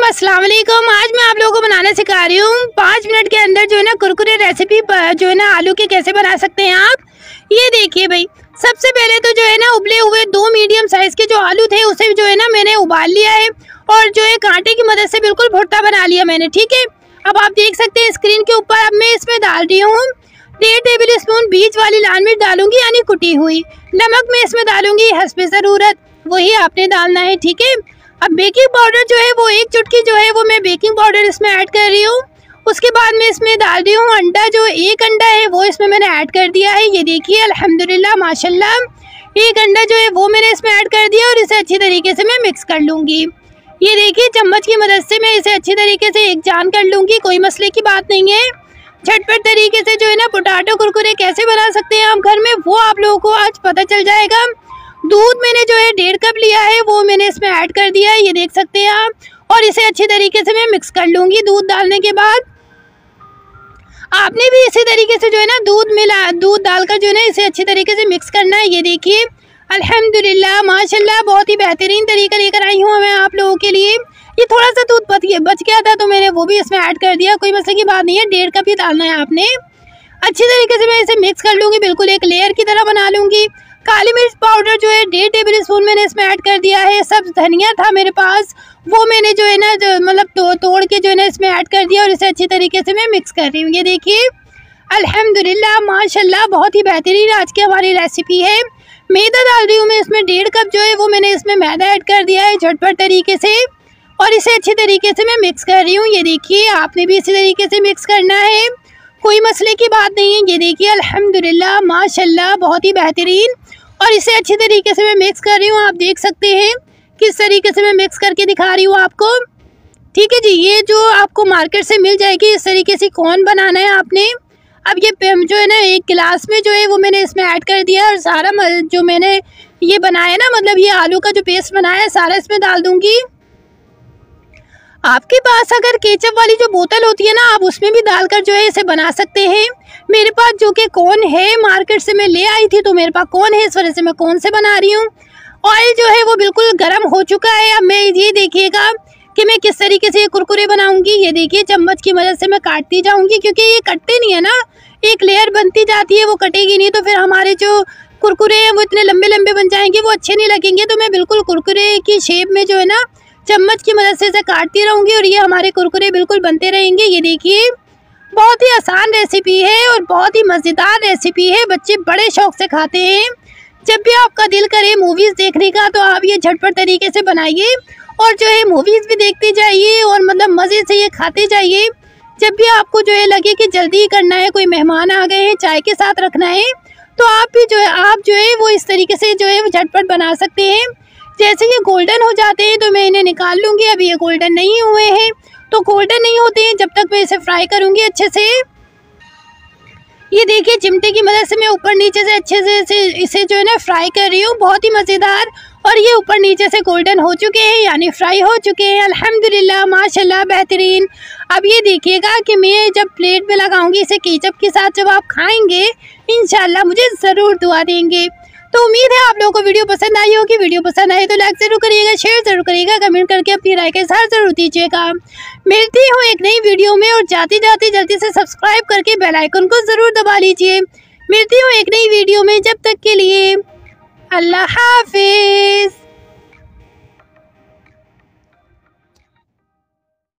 अस्सलाम वालेकुम। आज मैं आप लोगों को बनाना सिखा रही हूँ 5 मिनट के अंदर जो है ना कुरकुरे रेसिपी जो है ना आलू के कैसे बना सकते हैं आप। ये देखिए भाई, सबसे पहले तो जो है ना उबले हुए 2 मीडियम साइज के जो आलू थे उसे जो है ना मैंने उबाल लिया है और जो है कांटे की मदद से बिल्कुल भुट्टा बना लिया मैंने। ठीक है, अब आप देख सकते हैं स्क्रीन के ऊपर। अब मैं इसमें डाल रही हूँ 1.5 टेबल स्पून बीज वाली लाल मिर्च डालूंगी, यानी कुटी हुई। नमक मैं इसमें डालूंगी हस्बे ज़रूरत, वही आपने डालना है। ठीक है, अब बेकिंग पाउडर जो है वो 1 चुटकी जो है वो मैं बेकिंग पाउडर इसमें ऐड कर रही हूँ। उसके बाद मैं इसमें डाल रही हूँ अंडा, जो 1 अंडा है वो इसमें मैंने ऐड कर दिया है। ये देखिए अल्हम्दुलिल्लाह माशाल्लाह 1 अंडा जो है वो मैंने इसमें ऐड कर दिया और इसे अच्छी तरीके से मैं मिक्स कर लूँगी। ये देखिए चम्मच की मदद से मैं इसे अच्छी तरीके से एक जान कर लूँगी, कोई मसले की बात नहीं है। झटपट तरीके से जो है ना पोटैटो कुरकुरे कैसे बना सकते हैं आप घर में, वो आप लोगों को आज पता चल जाएगा। दूध मैंने जो है 1.5 कप लिया है वो मैंने इसमें ऐड कर दिया है, ये देख सकते हैं आप। और इसे अच्छी तरीके से मैं मिक्स कर लूँगी। दूध डालने के बाद आपने भी इसी तरीके से जो है ना दूध डालकर जो है ना इसे अच्छी तरीके से मिक्स करना है। ये देखिए अल्हम्दुलिल्लाह माशाल्लाह बहुत ही बेहतरीन तरीका लेकर आई हूँ मैं आप लोगों के लिए। ये थोड़ा सा दूध बच गया था तो मैंने वो भी इसमें ऐड कर दिया, कोई मसले की बात नहीं है। 1.5 कप ही डालना है आपने। अच्छी तरीके से मैं इसे मिक्स कर लूँगी, बिल्कुल एक लेयर की तरह बना लूँगी। काली मिर्च पाउडर जो है 1.5 टेबल स्पून मैंने इसमें ऐड कर दिया है। सब धनिया था मेरे पास, वो मैंने जो है ना मतलब तोड़ के जो है ना इसमें ऐड कर दिया और इसे अच्छी तरीके से मैं मिक्स कर रही हूँ। ये देखिए अल्हम्दुलिल्लाह माशाल्लाह बहुत ही बेहतरीन आज की हमारी रेसिपी है। मैदा डाल रही हूँ मैं इसमें 1.5 कप जो है वो मैंने इसमें मैदा ऐड कर दिया है झटपट तरीके से और इसे अच्छी तरीके से मैं मिक्स कर रही हूँ। ये देखिए आपने भी इसी तरीके से मिक्स करना है, कोई मसले की बात नहीं है। ये देखिए अल्हम्दुलिल्लाह माशाल्लाह बहुत ही बेहतरीन, और इसे अच्छी तरीके से मैं मिक्स कर रही हूँ। आप देख सकते हैं किस तरीके से मैं मिक्स करके दिखा रही हूँ आपको। ठीक है जी, ये जो आपको मार्केट से मिल जाएगी इस तरीके से कौन बनाना है आपने। अब ये जो है ना 1 गिलास में जो है वो मैंने इसमें ऐड कर दिया और सारा जो मैंने ये बनाया ना, मतलब ये आलू का जो पेस्ट बनाया है सारा इसमें डाल दूँगी। आपके पास अगर केचप वाली जो बोतल होती है ना, आप उसमें भी डालकर जो है इसे बना सकते हैं। मेरे पास जो कि कौन है मार्केट से मैं ले आई थी, तो मेरे पास कौन है, इस वजह से मैं कौन से बना रही हूँ। ऑयल जो है वो बिल्कुल गर्म हो चुका है। अब मैं ये देखिएगा कि मैं किस तरीके से ये कुरकुरे बनाऊंगी। ये देखिए चम्मच की मदद से मैं काटती जाऊंगी, क्योंकि ये कटते नहीं है ना, एक लेयर बनती जाती है, वो कटेगी नहीं तो फिर हमारे जो कुरकुरे हैं वो इतने लंबे लंबे बन जाएंगे, वो अच्छे नहीं लगेंगे। तो मैं बिल्कुल कुरकुरे की शेप में जो है ना चम्मच की मदद से इसे काटती रहूँगी और ये हमारे कुरकुरे बिल्कुल बनते रहेंगे। ये देखिए बहुत ही आसान रेसिपी है और बहुत ही मज़ेदार रेसिपी है, बच्चे बड़े शौक से खाते हैं। जब भी आपका दिल करे मूवीज़ देखने का तो आप ये झटपट तरीके से बनाइए और जो है मूवीज़ भी देखते जाइए और मतलब मज़े से ये खाते जाइए। जब भी आपको जो है लगे कि जल्दी करना है, कोई मेहमान आ गए हैं, चाय के साथ रखना है, तो आप भी जो है वो इस तरीके से जो है वो झटपट बना सकते हैं। जैसे ये गोल्डन हो जाते हैं तो मैं इन्हें निकाल लूँगी। अभी ये गोल्डन नहीं हुए हैं, तो गोल्डन नहीं होते हैं जब तक मैं इसे फ्राई करूँगी अच्छे से। ये देखिए चिमटे की मदद से मैं ऊपर नीचे से अच्छे से इसे जो है ना फ्राई कर रही हूँ, बहुत ही मज़ेदार। और ये ऊपर नीचे से गोल्डन हो चुके हैं, यानी फ्राई हो चुके हैं अल्हम्दुलिल्लाह माशाल्लाह बेहतरीन। अब ये देखिएगा कि मैं जब प्लेट में लगाऊंगी इसे केचप के साथ, जब आप खाएंगे इंशाल्लाह मुझे ज़रूर दुआ देंगे। तो उम्मीद है आप लोगों को वीडियो पसंद आई होगी। वीडियो पसंद आए तो लाइक ज़रूर करिएगा, शेयर ज़रूर करिएगा, कमेंट करके अपनी राय का इज़हार ज़रूर दीजिएगा। मिलती हूँ एक नई वीडियो में, और जाते जाते जल्दी से सब्सक्राइब करके बेल आइकन को ज़रूर दबा लीजिए। मिलती हूँ एक नई वीडियो में, जब तक के लिए अल्लाह हाफिज़।